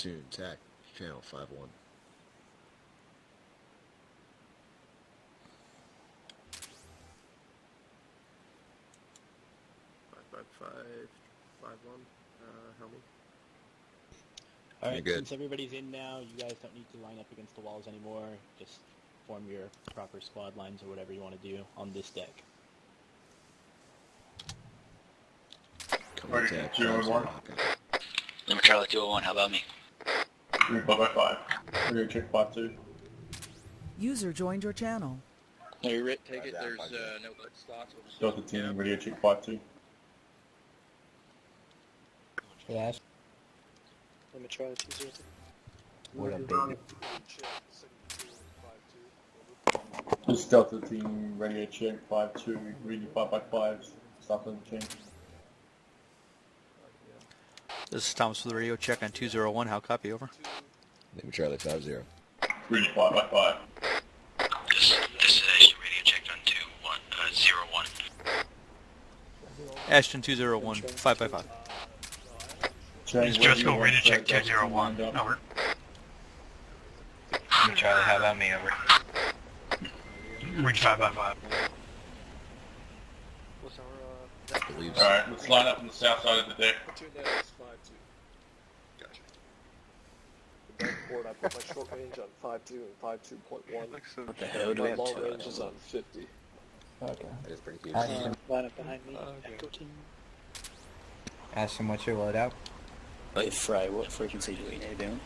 Tune TAC channel 5-1. Help me. Alright, since everybody's in now, you guys don't need to line up against the walls anymore. Just form your proper squad lines or whatever you want to do on this deck. Ready, 201. Limit Charlie 201, how about me? 3 5x5. We're gonna check 5-2. User joined your channel. Hey, Rick, take it. There's no good slots. Delta team, ready to check 5-2. Yes. Limit Charlie 202. What a baby. This Delta team, ready to check 5-2. Ready 5x5s. Stop on the chain. This is Thomas with the radio. Check on 201. How copy? Over. Name Charlie 50. Ready 5x5. This is Ashton Radio check on 01. Ashton 201. 5x5. Chain, Just go ready to check 201. Over. Charlie, how about me? Over. Reach 5x5. What's our, Alright, let's line up on the south side of the deck. platoon net is 5-2. Gotcha. The backboard, I put my short range on 5-2 and 5-2.1. What the hell do we My have long to range is on 50. Okay. That is pretty huge. Ashton, Line up behind me. Echo team. Ashton, what's your loadout? Wait, Fry, what frequency do we need to do?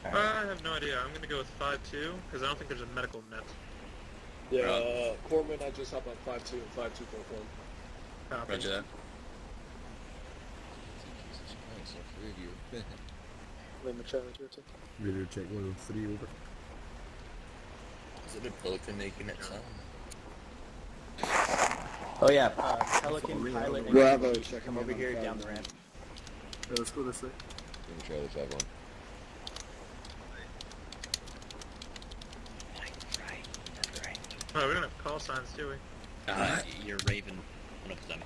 I have no idea. I'm gonna go with 5-2 because I don't think there's a medical net. Yeah, Corman, I just hop on 5-2 and 5-2.1. Copy. Roger that. Limit Charlie 202. Radio check 103 over. Is it a Pelican making it sound? Oh yeah, Pelican pilot and Bravo, Chief, check come over here down the ramp. Let's go this way. Name Charlie 5-1. Oh, we don't have call signs, do we? You're Raven, one of them.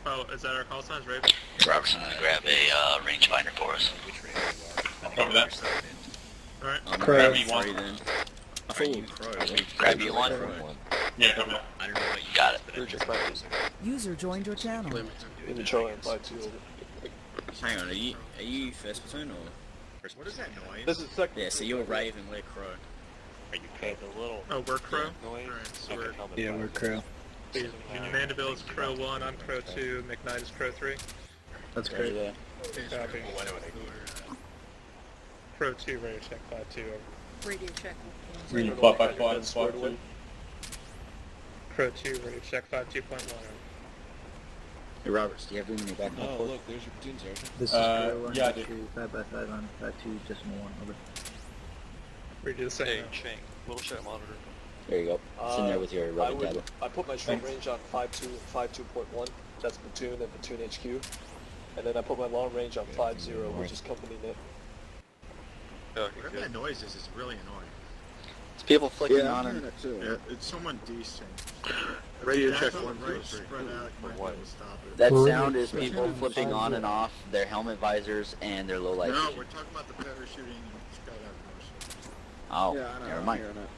Oh, is that our call signs, Raven? Robertson, grab a rangefinder for us. Copy that. Alright. Grab me one. Grab you one. Yeah, copy that. I don't know what you got it, but User joined your channel. Limit Charlie and 5-2 over. Hang on, are you first platoon or? what is that noise? This is second. Yeah, so you're Raven, we're Crow. Are you okay? The little Oh, we're Crow? noise? Alright, so We're Crow. Union Mandeville is Crow 1, I'm Crow 2, McKnight is Crow 3. That's great. Copy. Crow 2, radio check 5-2 over. Radio check. Ready 5x5 and 5-2. Crow 2, radio check 5-2.1 over. Hey Roberts, do you have room in your back? Oh, look, there's your platoon, Sergeant. This is yeah, I did. 5x5 on 5.2.1 over. We do the same. Chang, little shot monitor. There you go. It's in there with your I rubbing tablet. put my short Thanks. range on 5-2 and 5.2.1. That's platoon and platoon HQ. And then I put my long range on 5-0, which is company net. Whatever that noise is really annoying. It's people flicking Yeah, on I'm and hearing it too. Yeah, it's someone desync. Radio That's check on the 1, right 3. spread out, you might be able to stop it. that sound is people flipping on and off their helmet visors and their low light No, vision. we're talking about the parachuting and skydiving motion. Oh, Yeah, I know. never I'm mind. hearing it.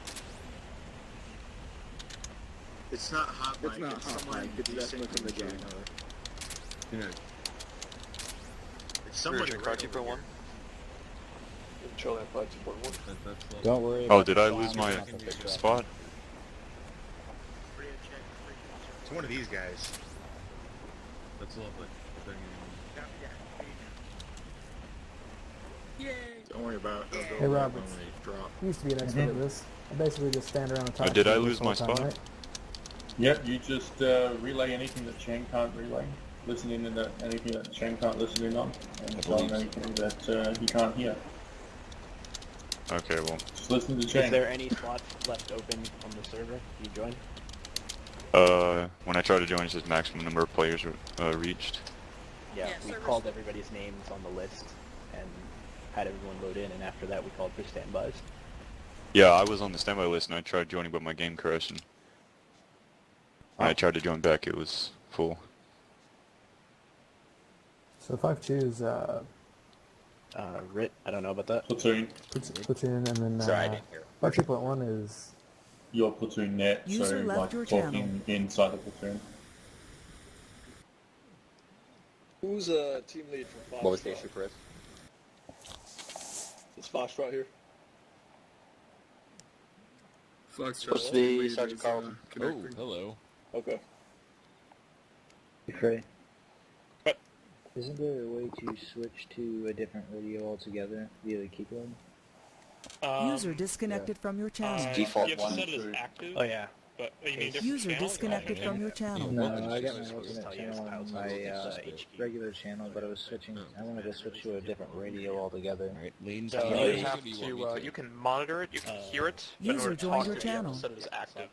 It's not hot mic, It's not hot someone mic, it's definitely from the desyncing gang. another. It's someone right over here. Limit Charlie on 5.2.1. Don't worry. Oh, did I lose my spot? It's one of these guys. That's lovely. Don't worry about it. They'll go Hey, away Roberts. when they drop. I used to be an expert at this. I basically just stand around and talk. did to I you lose this whole my time, spot? right? Yep, you just relay anything that Chang can't relay. Listening to anything that Chang can't listen in on. And tell him anything that he can't hear. Okay, well, Just listen to Is Chang. there any slots left open on the server? You join? when I tried to join, it says maximum number of players reached. Yeah, we called everybody's names on the list and had everyone load in, and after that we called for standbys. Yeah, I was on the standby list and I tried joining, but my game crashed. And when I tried to join back, it was full. So 5.2 is Rit, I don't know about that. Platoon. Platoon, and then Sorry, I didn't hear. 2.1 is Your platoon net, User so left like your talking inside the platoon. Who's team lead for Foxtrot? What was the issue, Chris? Is Foxtrot here? Foxtrot. Supposed to be Sergeant Carlton. Oh, hello. Okay. Frey. Isn't there a way to switch to a different radio altogether via the keyboard? User disconnected from your channel. Default you have to 1 set it as through. active. Oh yeah. But you mean different User channels? disconnected from your channel. No, Welcome I to got my System alternate Tell you channel how it's on my HQ. regular channel, but I was switching. I wanted to switch to a different radio altogether. Alright, lean So to you have to, you can monitor it, you can hear it, but in User order to joined talk your to it, you have channel. to set it as active.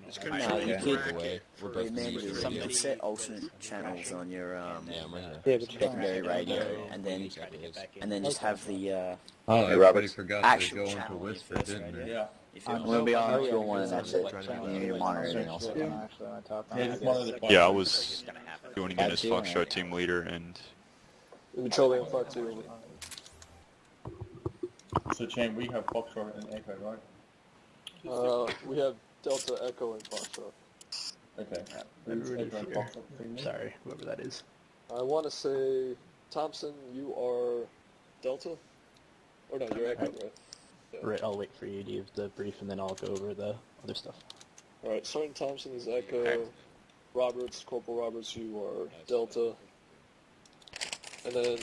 It's No, control you you can't. away. We're both Remember, using you radio. can set alternate channels on your Yeah, I'm right here. Yeah, but secondary radio, and then just have the Oh, Hey, everybody Roberts, forgot actual to go into channel Whisper, first, didn't right? they? Yeah. I'm going to be on 201 and that's it. You need to monitor anything else. Yeah, just monitor the Yeah, I was joining in That as too, Foxtrot right? team leader, and Controlling Fox 2. So, Chan, we have Foxtrot and Echo, right? We have Delta, Echo, and Foxtrot. Okay. Who's Echo and Foxtrot team lead? Sorry, whoever that is. I want to say, Thompson, you are Delta? Or no, you're Echo, right? Yeah. Rit, I'll wait for you to give the brief and then I'll go over the other stuff. Alright, Sergeant Thompson is Echo. Roberts, Corporal Roberts, you are Delta. And then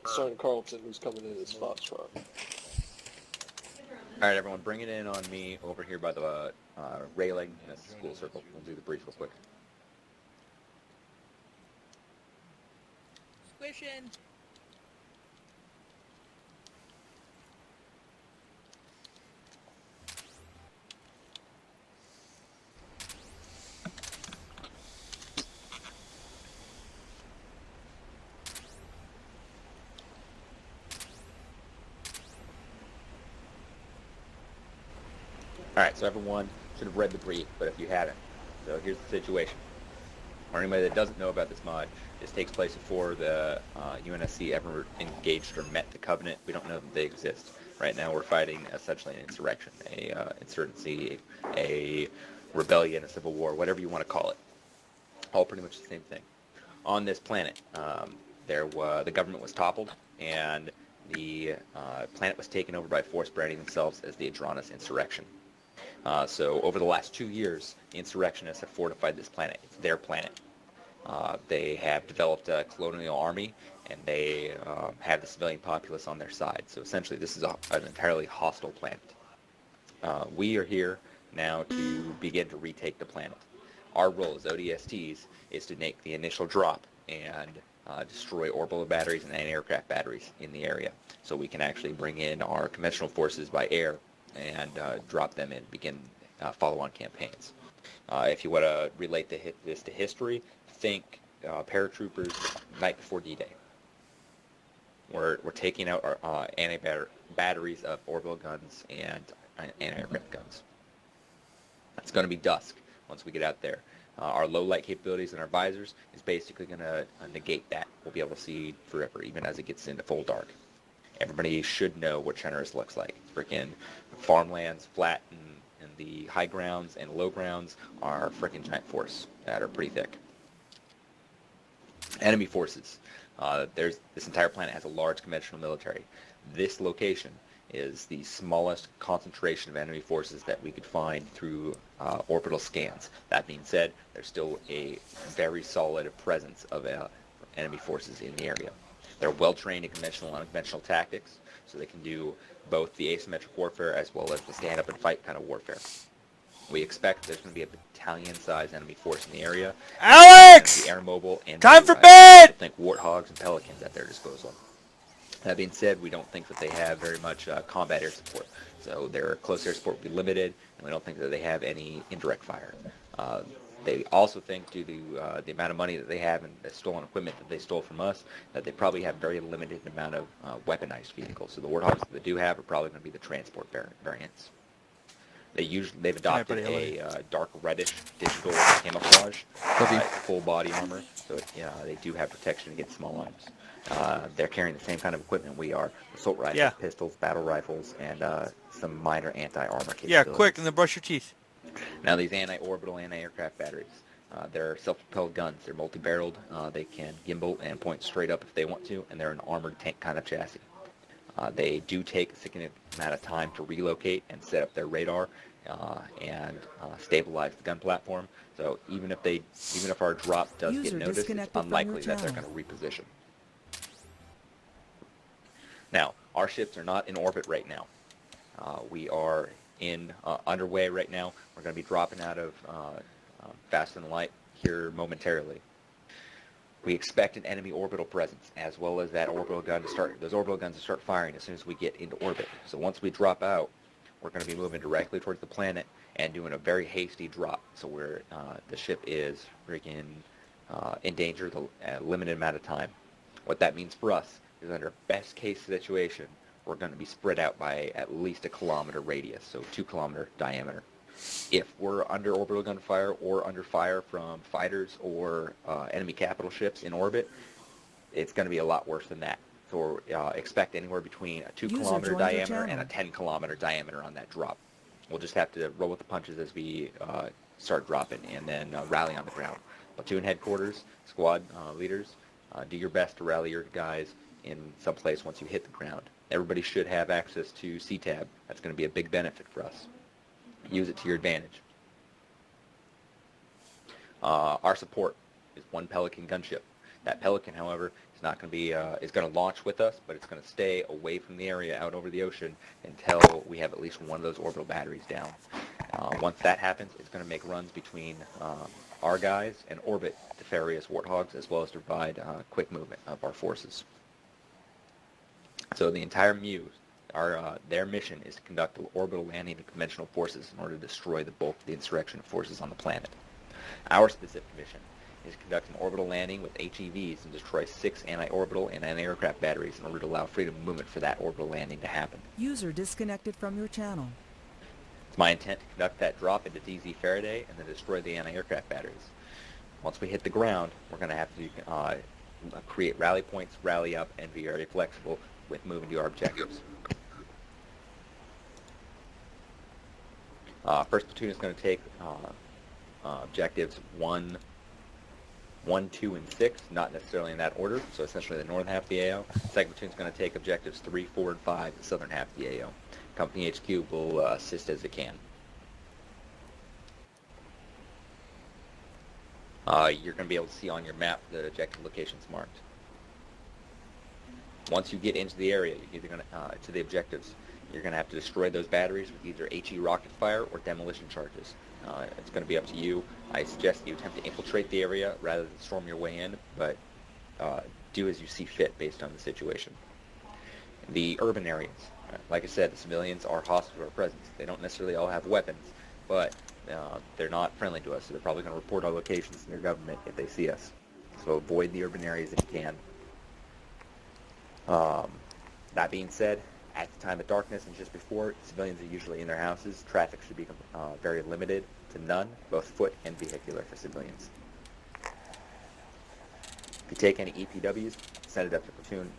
Sergeant Carlton, who's coming in, is Foxtrot. Alright, everyone, bring it in on me over here by the railing. That's the school circle. We'll do the brief real quick. Squishing. Alright, so everyone should have read the brief, but if you haven't, so here's the situation. For anybody that doesn't know about this mod, this takes place before the UNSC ever engaged or met the Covenant. We don't know that they exist. Right now we're fighting essentially an insurrection, a insurgency, a rebellion, a civil war, whatever you want to call it. All pretty much the same thing. On this planet, the government was toppled, and the planet was taken over by force branding themselves as the Adronis Insurrection. So over the last 2 years, the insurrectionists have fortified this planet. It's their planet. They have developed a colonial army, and they have the civilian populace on their side. So essentially, this is an entirely hostile planet. We are here now to begin to retake the planet. Our role as ODSTs is to make the initial drop and destroy orbital batteries and anti-aircraft batteries in the area, so we can actually bring in our conventional forces by air and drop them and begin follow-on campaigns. If you want to relate this to history, think paratroopers night before D-Day. We're taking out our anti-batteries of orbital guns and anti-aircraft guns. It's going to be dusk once we get out there. Our low-light capabilities and our visors is basically going to negate that. We'll be able to see forever, even as it gets into full dark. Everybody should know what Generous looks like. Frickin' farmlands, flat and the high grounds and low grounds are frickin' giant force that are pretty thick. Enemy forces. This entire planet has a large conventional military. This location is the smallest concentration of enemy forces that we could find through orbital scans. That being said, there's still a very solid presence of enemy forces in the area. They're well-trained in conventional and unconventional tactics, so they can do both the asymmetric warfare as well as the stand-up-and-fight kind of warfare. We expect there's going to be a battalion-sized enemy force in the area. Alex! The air mobile and time for I bed! think warthogs and pelicans at their disposal. That being said, we don't think that they have very much combat air support. So their close air support will be limited, and we don't think that they have any indirect fire. They also think, due to the amount of money that they have and the stolen equipment that they stole from us, that they probably have very limited amount of weaponized vehicles. So the warthogs that they do have are probably going to be the transport variants. They've adopted a dark reddish digital camouflage, full body armor, so they do have protection against small arms. They're carrying the same kind of equipment we are: assault rifles, pistols, battle rifles, and some minor anti-armor capabilities. Yeah, quick, and then brush your teeth. Now these anti-orbital, anti-aircraft batteries, they're self-propelled guns. They're multi-barreled. They can gimbal and point straight up if they want to, and they're an armored tank kind of chassis. They do take a significant amount of time to relocate and set up their radar and stabilize the gun platform. So even if our drop does get noticed, it's unlikely that they're going to reposition. Now, our ships are not in orbit right now. We are underway right now. We're going to be dropping out of faster than light here momentarily. We expect an enemy orbital presence, as well as those orbital guns to start firing as soon as we get into orbit. So once we drop out, we're going to be moving directly towards the planet and doing a very hasty drop. So the ship is freaking in danger a limited amount of time. What that means for us is, under best case situation, we're going to be spread out by at least a kilometer radius, so 2 kilometer diameter. If we're under orbital gunfire or under fire from fighters or enemy capital ships in orbit, it's going to be a lot worse than that. So expect anywhere between a 2 kilometer diameter and a 10 kilometer diameter on that drop. We'll just have to roll with the punches as we start dropping, and then rally on the ground. Platoon headquarters, squad leaders, do your best to rally your guys in some place once you hit the ground. Everybody should have access to CTAB. That's going to be a big benefit for us. Use it to your advantage. Our support is 1 Pelican gunship. That Pelican, however, is not going to be is going to launch with us, but it's going to stay away from the area out over the ocean until we have at least one of those orbital batteries down. Once that happens, it's going to make runs between our guys and orbit to various Warthogs, as well as to provide quick movement of our forces. So the entire MEU, their mission is to conduct an orbital landing of conventional forces in order to destroy the bulk of the insurrection forces on the planet. Our specific mission is to conduct an orbital landing with HEVs and destroy 6 anti-orbital and anti-aircraft batteries in order to allow freedom of movement for that orbital landing to happen. User disconnected from your channel. It's my intent to conduct that drop into DZ Faraday and then destroy the anti-aircraft batteries. Once we hit the ground, we're going to have to create rally points, rally up, and be very flexible with moving to our objectives. First platoon is going to take objectives 1, 2, and 6, not necessarily in that order, so essentially the northern half of the AO. Second platoon is going to take objectives 3, 4, and 5, the southern half of the AO. Company HQ will assist as it can. You're going to be able to see on your map the objective locations marked. Once you get into the area, you're either going to the objectives, you're going to have to destroy those batteries with either HE rocket fire or demolition charges. It's going to be up to you. I suggest you attempt to infiltrate the area rather than storm your way in, but do as you see fit based on the situation. The urban areas, like I said, the civilians are hostile to our presence. They don't necessarily all have weapons, but they're not friendly to us, so they're probably going to report our locations to their government if they see us. So avoid the urban areas if you can. That being said, at the time of darkness and just before, civilians are usually in their houses. Traffic should be very limited to none, both foot and vehicular for civilians. If you take any EPWs, send it up to Platoon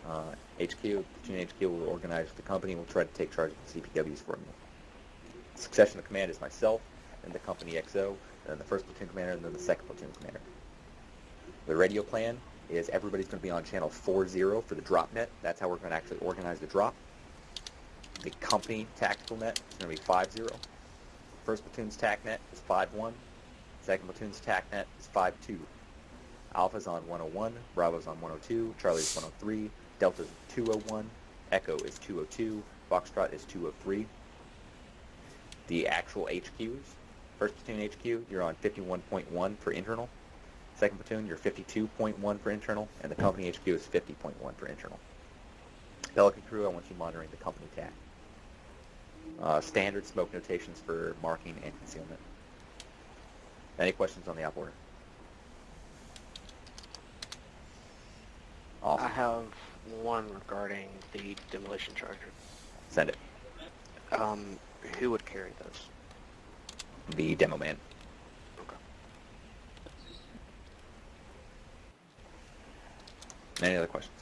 HQ. Platoon HQ will organize with the company and will try to take charge of the EPWs for me. Succession of command is myself, then the company XO, then the first platoon commander, and then the second platoon commander. The radio plan is everybody's going to be on channel 40 for the drop net. That's how we're going to actually organize the drop. The company tactical net is going to be 50. First platoon's TAC net is 51. Second platoon's TAC net is 52. Alpha's on 101, Bravo's on 102, Charlie's 103, Delta's 201, Echo is 202, Foxtrot is 203. The actual HQs, first platoon HQ, you're on 51.1 for internal. Second platoon, you're 52.1 for internal, and the company HQ is 50.1 for internal. Pelican crew, I want you monitoring the company TAC. Standard smoke notations for marking and concealment. Any questions on the op order? Awesome. I have one regarding the demolition charger. Send it. Who would carry those? the demo man. Any other questions?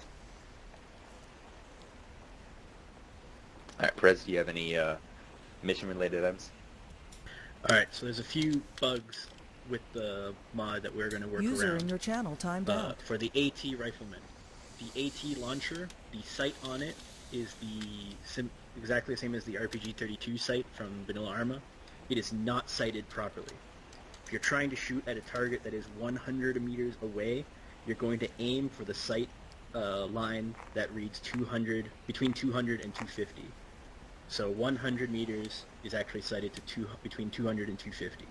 All right, Perez, do you have any mission-related items? Alright, so there's a few bugs with the mod that we're going to work User around. in your channel timed out. For the AT Rifleman. The AT launcher, the sight on it is exactly the same as the RPG-32 sight from Vanilla Arma. It is not sighted properly. If you're trying to shoot at a target that is 100 meters away, you're going to aim for the sight line that reads between 200 and 250. So 100 meters is actually sighted to between 200 and 250.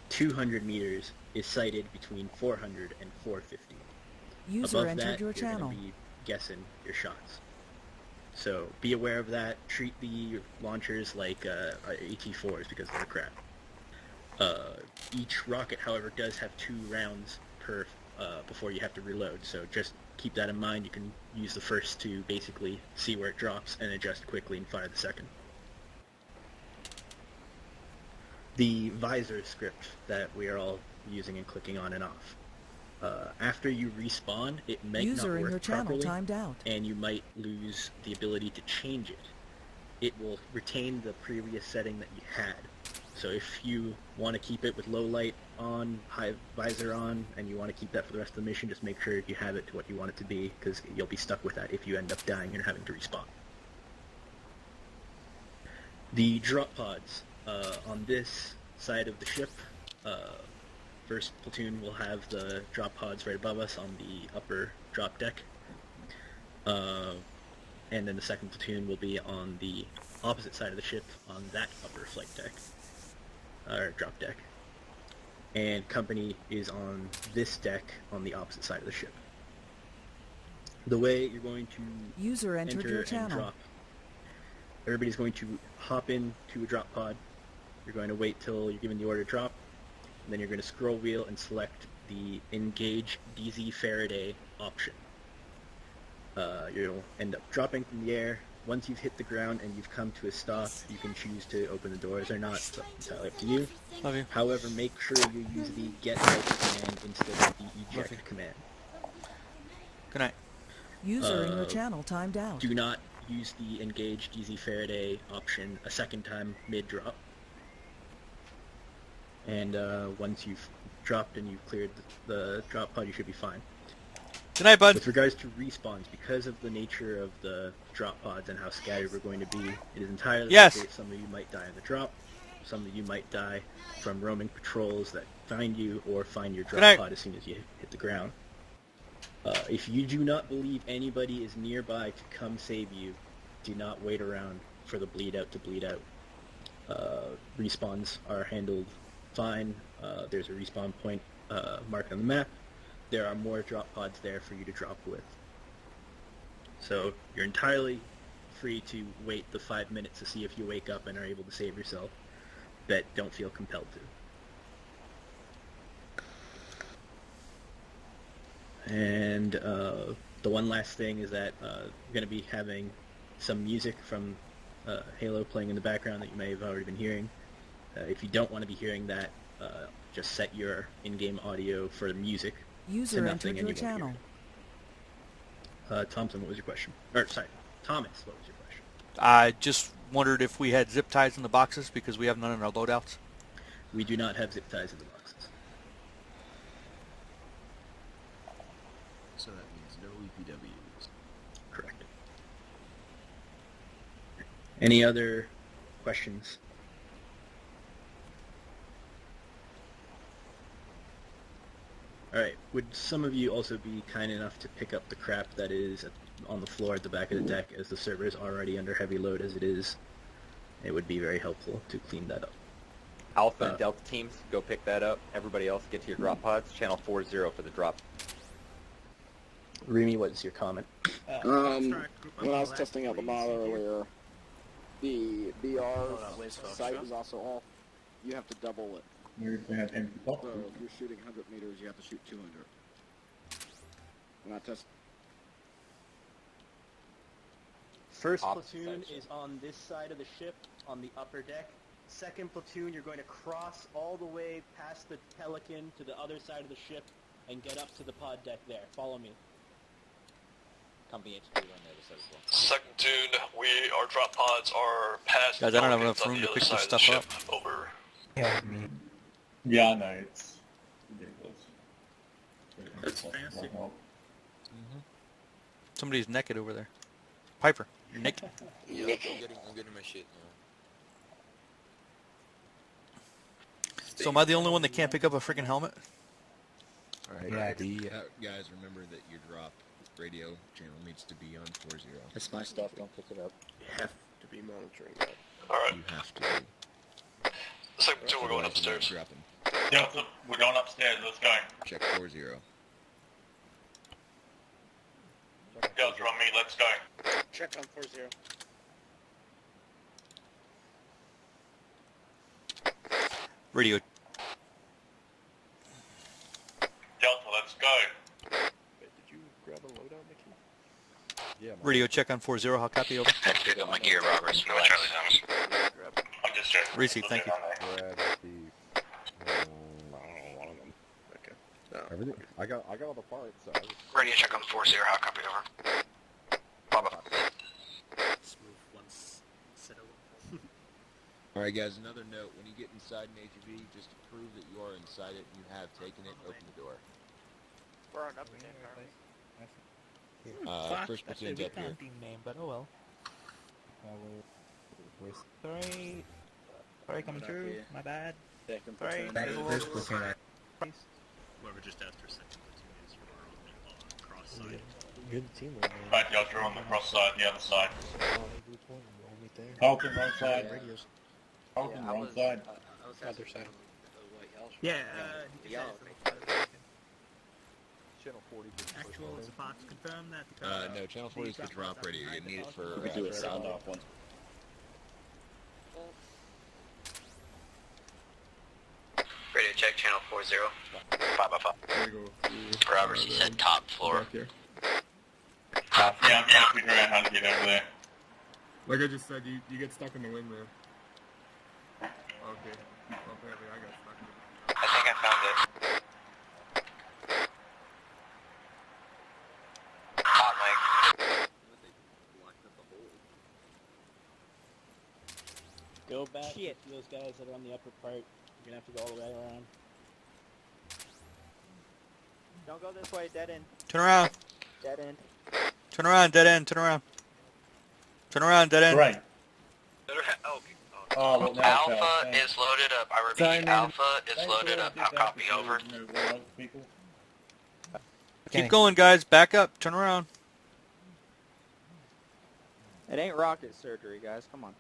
200 meters is sighted between 400 and 450. User Above entered that, your you're channel. going to be guessing your shots. So be aware of that. Treat the launchers like AT-4s because they're crap. Each rocket, however, does have 2 rounds per before you have to reload. So just keep that in mind. You can use the first to basically see where it drops and adjust quickly and fire the second. The visor script that we are all using and clicking on and off. After you respawn, it might User not in work your channel properly, timed out. and you might lose the ability to change it. It will retain the previous setting that you had. So if you want to keep it with low light on, high visor on, and you want to keep that for the rest of the mission, just make sure you have it to what you want it to be, because you'll be stuck with that if you end up dying and having to respawn. The drop pods on this side of the ship, first platoon will have the drop pods right above us on the upper drop deck, and then the second platoon will be on the opposite side of the ship on that upper flight deck, or drop deck, and company is on this deck on the opposite side of the ship. The way you're going to User entered enter your and channel. drop, everybody's going to hop into a drop pod. You're going to wait till you're given the order to drop, and then you're going to scroll wheel and select the Engage DZ Faraday option. You'll end up dropping from the air. Once you've hit the ground and you've come to a stop, you can choose to open the doors or not. It's entirely up to you. Love you. However, make sure you use the Get Out command instead of the Eject command. Good night. User in your channel timed out. Do not use the Engage DZ Faraday option a second time mid-drop. And once you've dropped and you've cleared the drop pod, you should be fine. Good night, bud. With regards to respawns, because of the nature of the drop pods and how scattered we're going to be, it is entirely okay. Some of you might die on the drop. Some of you might die from roaming patrols that find you or find your drop pod as soon as you hit the ground. If you do not believe anybody is nearby to come save you, do not wait around for the bleed out to bleed out. Respawns are handled fine. There's a respawn point marked on the map. There are more drop pods there for you to drop with. So you're entirely free to wait the 5 minutes to see if you wake up and are able to save yourself, but don't feel compelled to. And the one last thing is that we're going to be having some music from Halo playing in the background that you may have already been hearing. If you don't want to be hearing that, just set your in-game audio for music. User entered your channel. Thompson, what was your question? Or, sorry, Thomas, what was your question? I just wondered if we had zip ties in the boxes because we have none in our loadouts. We do not have zip ties in the boxes. So that means no EPWs. Correct. Any other questions? Alright, would some of you also be kind enough to pick up the crap that is on the floor at the back of the deck, as the server is already under heavy load as it is? It would be very helpful to clean that up. Alpha and Delta teams, go pick that up. Everybody else, get to your drop pods. Channel 40 for the drop. Remy, what is your comment? When I was testing out the mod earlier, the BR sight is also off. You have to double it. We're going to have empty box. So if you're shooting 100 meters, you have to shoot 200. When I test... First platoon is on this side of the ship, on the upper deck. second platoon, you're going to cross all the way past the Pelican to the other side of the ship and get up to the pod deck there. Follow me. Company HQ on the other side as well. Second platoon, our drop pods are past. Guys, I don't have enough Pelicans on room the to other pick this side of the stuff ship. Over. Yeah, me. Yeah, I know, it's ridiculous. That's fancy. Somebody's naked over there. Piper, you're naked. Yeah, I'm getting my shit now. So am I the only one that can't pick up a freaking helmet? Alright, guys, remember that your drop radio channel needs to be on 40. It's my stuff, don't pick it up. You have to be monitoring that. Alright. You have to. Second platoon, we're going upstairs. Dropping. Delta, we're going upstairs, let's go. Check 40. Delta on me, let's go. Check on 40. Radio. Delta, let's go. Wait, did you grab a loadout, Mickey? Yeah. Radio check on 40. How copy over? I pick up my gear, Roberts. No Charlie Thomas. I'm just checking. Reese, thank you. Grab the. One of them. Okay. No. Everything. I got all the parts. So Radio check on 40. How copy over? Baba. Smooth once set over. Alright, guys, another note. When you get inside an ATV, just to prove that you are inside it and you have taken it, open the door. We're on upper deck, aren't we? First platoon's up here. Team name, but oh well. Sorry. Sorry, coming through. My bad. Second Sorry. platoon. First platoon. Whoever just after second platoon is your cross side. Good teamwork, man. Right, Delta on the cross side, the other side. Falcon, wrong side. Falcon, wrong side. Other side. Yeah, Channel 40. actual is Fox confirm that. No, channel 40 is the drop radio. You're gonna need it for. We do a sound off one. Radio check, channel 40. 555. Roberts, he said top floor. Yeah, I'm trying to figure out how to get over there. Like I just said, you get stuck in the wind there. Okay. Well, apparently I got stuck in it. I think I found it. Hot mic. Go back to those guys that are on the upper part. You're gonna have to go all the way around. Don't go this way, dead end. Turn around. Dead end. Turn around, dead end. Turn around. Turn around, dead end. Right. Oh, well, now Alpha is loaded up. I repeat, Alpha is loaded up. I'll copy over. Keep going, guys. Back up. Turn around. It ain't rocket surgery, guys. Come on.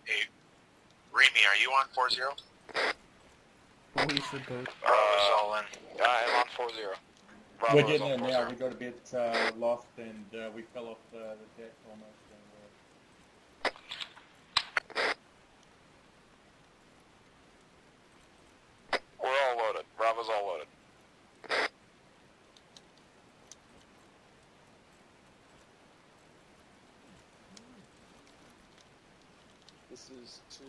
Hey, read me. Are you on 40? We supposed. Bravo's all in. I'm on 40. We're getting there now. We got a bit lost and we fell off the deck almost. We're all loaded. Bravo's all loaded. This is to.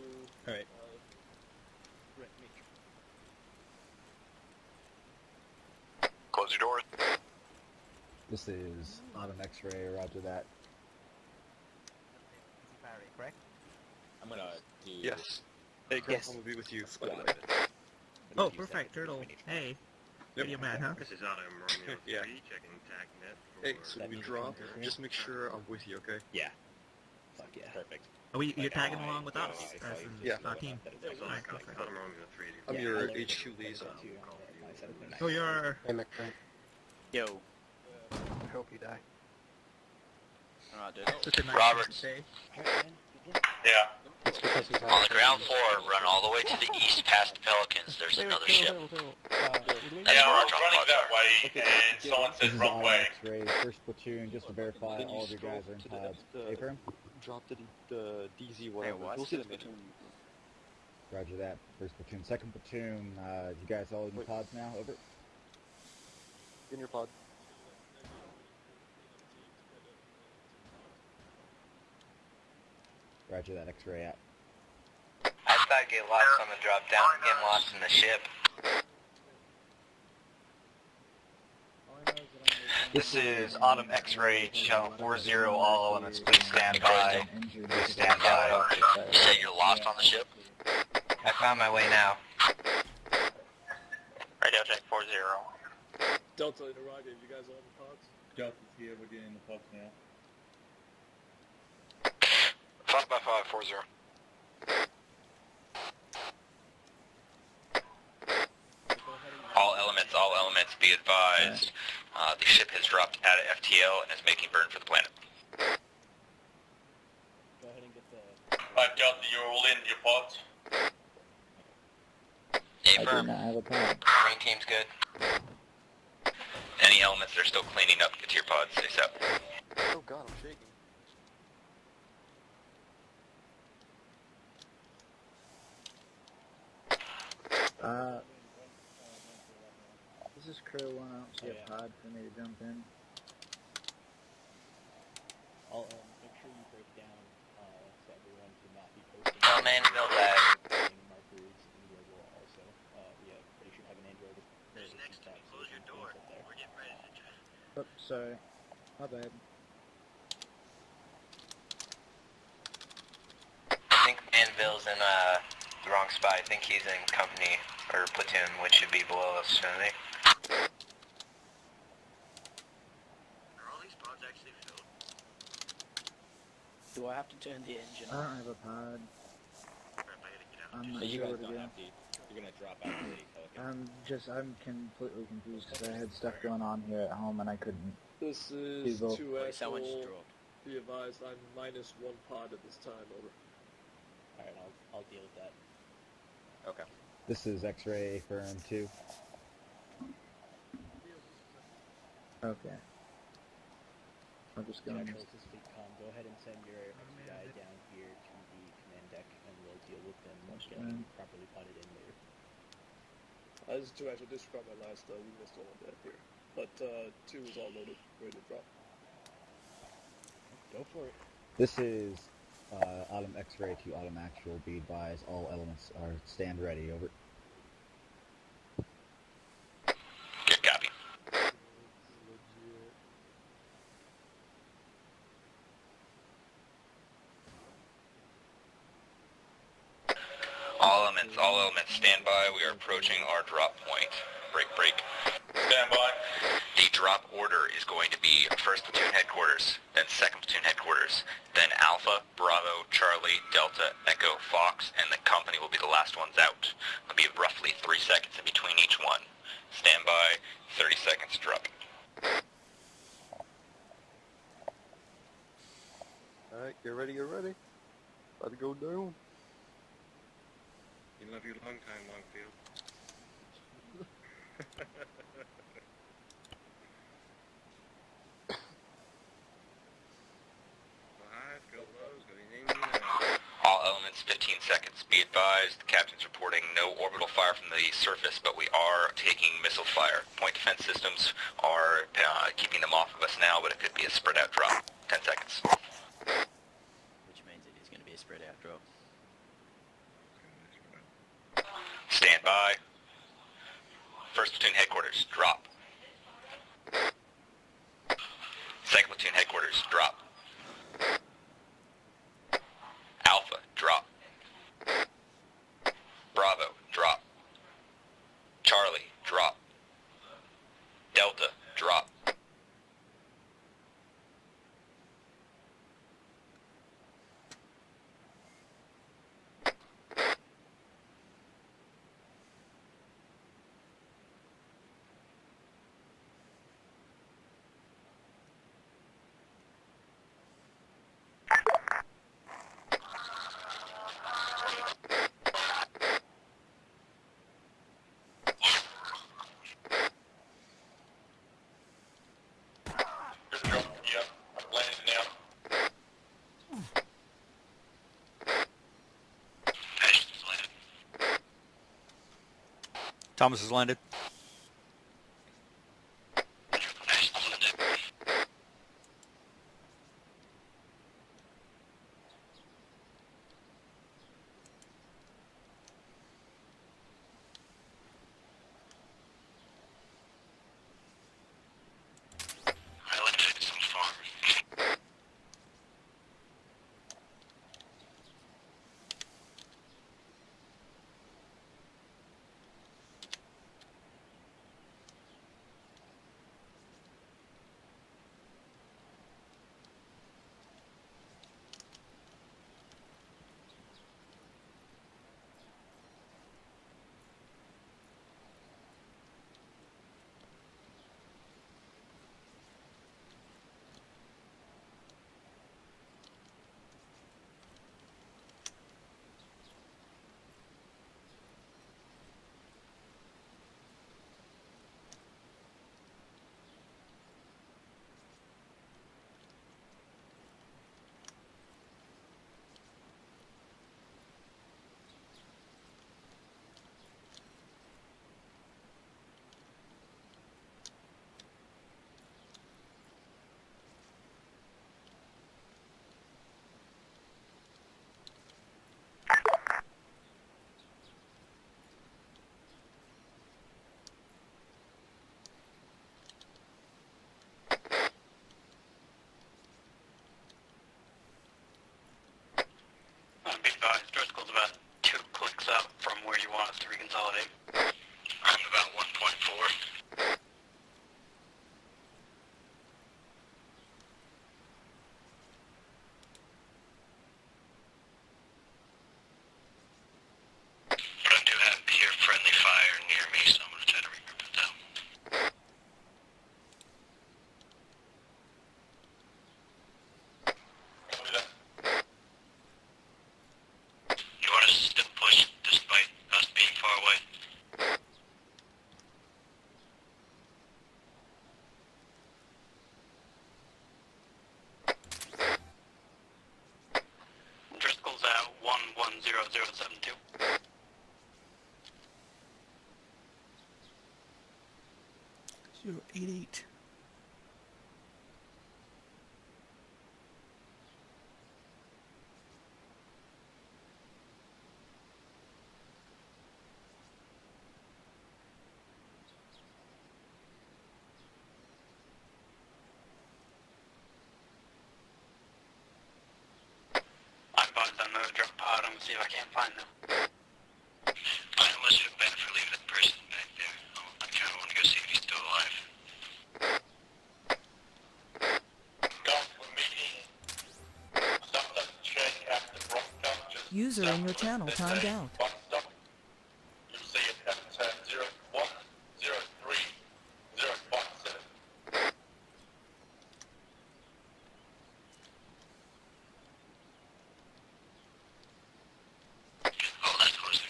Alright. Close your doors. This is Autumn X-ray, roger that. Correct? I'm gonna do... Yes. Hey, Chris, I'm gonna be with you. Oh, perfect, Turtle. Hey. Yep. You mad, huh? This is Autumn Romeo 3, checking TACnet. Hey, so we drop. Just make sure I'm with you, okay? Yeah. Fuck yeah. Perfect. Are you're tagging along with us? As in Yeah. our team? Alright, Autumn perfect. Romeo 3. I'm your HQ liaison. So you're... Yo. I hope you die. Such a nice Roberts. thing to say. Yeah. On the ground floor, run all the way to the east past the Pelicans. There's another ship. That's Yeah, where I our was drop running pods that are. way and someone said wrong way. X-ray, first platoon, just to verify all of you guys are in pods. Affirm? Drop to the DZ whatever. We'll see them later. Roger that. First platoon. Second platoon, you guys all in pods now? Over. In your pod. Roger that, X-ray out. I thought get lost on the drop down, getting lost in the ship. This is Autumn X-ray, channel 40, all elements, please stand by. Please stand by. You said you're lost on the ship? I found my way now. Radio check 40. Delta interrogated, you guys all in the pods? Delta's here, we're getting the pods now. 5x5 40. All elements, be advised. The ship has dropped out of FTL and is making burn for the planet. Go ahead and get the... Delta, you're all in your pods? Affirm. I have a pod. Marine team's good. Any elements that are still cleaning up, get to your pods, ASAP. Oh god, I'm shaking. This is Crow 1, I don't see a pod for me to jump in. I'll make sure you break down so everyone to not be posting. Oh man, build that. Markers in the wall also. They should have an Android. Who's next? Can you close your door? We're getting ready to check. Oops, sorry. My bad. I think Manville's in the wrong spot. I think he's in company or platoon, which should be below us, shouldn't they? Are all these pods actually filled? Do I have to turn the engine I on? don't have a pod. I'm not So you sure guys what to don't do. have to. You're gonna drop out of the helicopter. I'm completely confused because I had stuff going on here at home and I couldn't. This is Evo. 2 Wait, someone just Echo. dropped. Be advised, I'm minus 1 pod at this time, over. Alright, I'll deal with that. Okay. This is X-ray firm 2. Okay. I'm just going Central to speak com. Go ahead and send your guy down here to the command deck and we'll deal with them getting properly potted in later. This is 2 Echo, disregard my last, we missed all of that here. But 2 is all loaded, ready to drop. Go for it. This is Autumn X-ray to Autumn Actual. Be advised, all elements are stand ready. Over. Good copy. All elements, stand by. We are approaching our drop point. Break. Stand by. The drop order is going to be 1st Platoon Headquarters, then 2nd Platoon Headquarters, then Alpha, Bravo, Charlie, Delta, Echo, Fox, and the company will be the last ones out. There'll be roughly 3 seconds in between each one. Stand by, 30 seconds dropping. Alright, get ready. About to go down. You love you long time, Longfield. All elements, 15 seconds. Be advised, the captain's reporting no orbital fire from the surface, but we are taking missile fire. Point defense systems are keeping them off of us now, but it could be a spread out drop. 10 seconds. Which means it is going to be a spread out drop. Stand by. 1st Platoon Headquarters, drop. 2nd Platoon Headquarters, drop. Alpha, drop. Bravo, drop. Charlie, drop. Delta, drop. Thomas has landed. 172. 088. I bought them, drop pod, I'm gonna see if I can't find them. Fine, unless you're bad for leaving that person back there. I kind of want to go see if he's still alive. User in your channel timed out. You'll see it at 0103057. Oh, that's closer.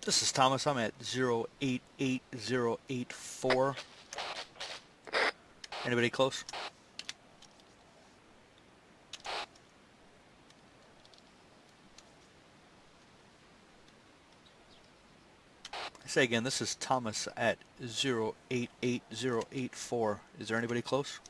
This is Thomas. I'm at 088084. Anybody close? I say again, this is Thomas at 088084. Is there anybody close?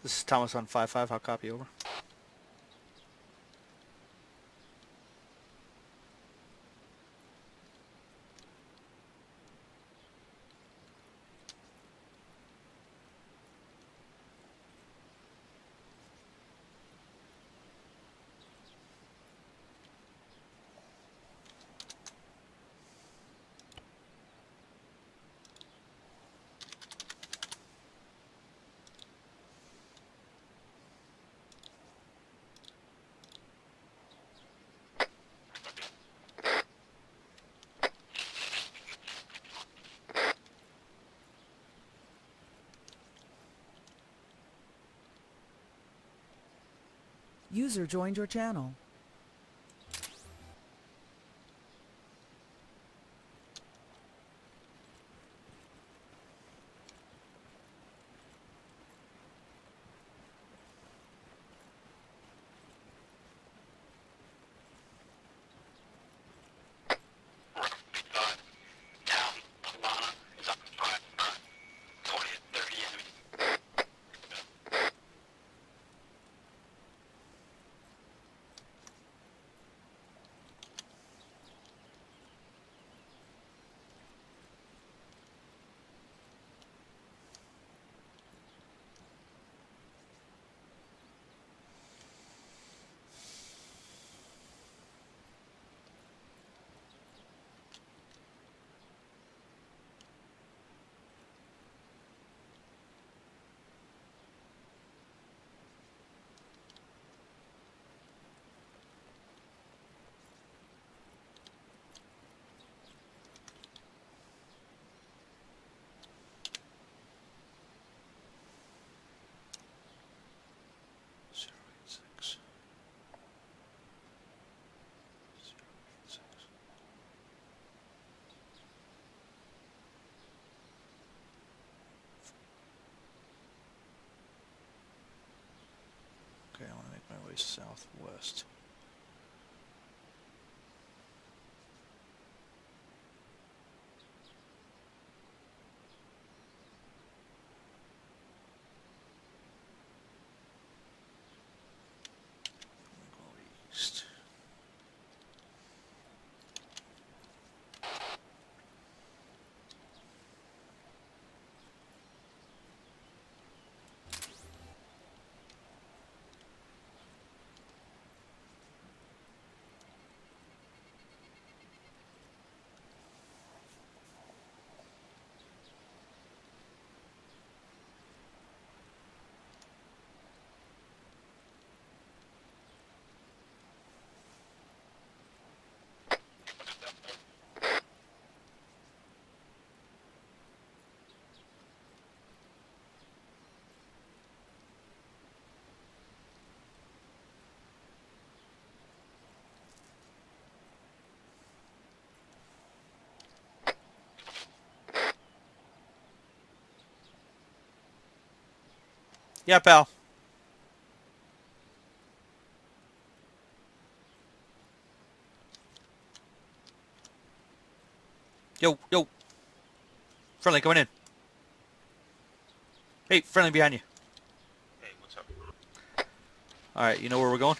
This is Thomas on 5-5. I'll copy over. User joined your channel. Okay, I want to make my way southwest. Go east. Yeah, pal. Yo, yo. Friendly coming in. Hey, friendly behind you. Hey, what's up? Alright, you know where we're going?